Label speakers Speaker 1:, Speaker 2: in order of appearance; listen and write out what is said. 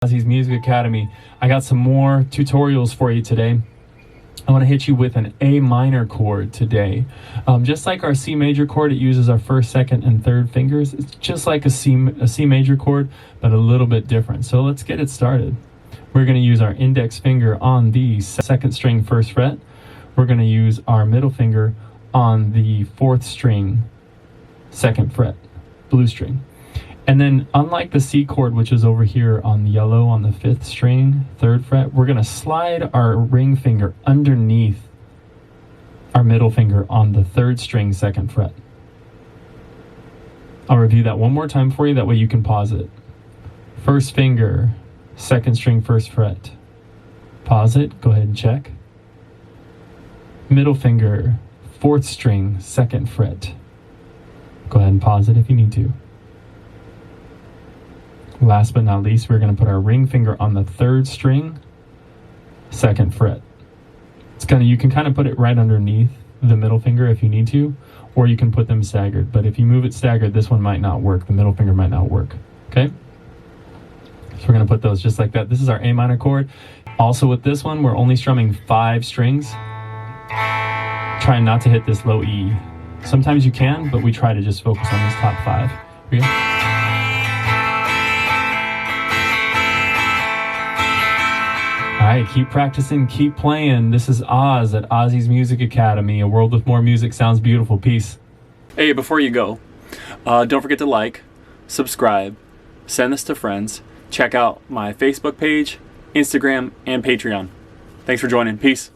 Speaker 1: Ozzy's Music Academy. I got some more tutorials for you today. I want to hit you with an A minor chord today. Just like our C major chord, it uses our first, second, and third fingers. It's just like a C major chord, but a little bit different. So let's get it started. We're going to use our index finger on the second string, first fret. We're going to use our middle finger on the fourth string, second fret, blue string. And then, unlike the C chord, which is over here on the yellow on the fifth string, third fret, we're going to slide our ring finger underneath our middle finger on the third string, second fret. I'll review that one more time for you, that way you can pause it. First finger, second string, first fret. Pause it, go ahead and check. Middle finger, fourth string, second fret. Go ahead and pause it if you need to. Last but not least, we're going to put our ring finger on the third string, second fret. You can kind of put it right underneath the middle finger if you need to, or you can put them staggered. But if you move it staggered, this one might not work. The middle finger might not work. Okay? So we're going to put those just like that. This is our A minor chord. Also with this one, we're only strumming 5 strings. Trying not to hit this low E. Sometimes you can, but we try to just focus on these top 5. Here we go. Alright, keep practicing, keep playing. This is Oz at Ozzy's Music Academy. A world with more music sounds beautiful. Peace. Hey, before you go, don't forget to like, subscribe, send this to friends, check out my Facebook page, Instagram, and Patreon. Thanks for joining. Peace.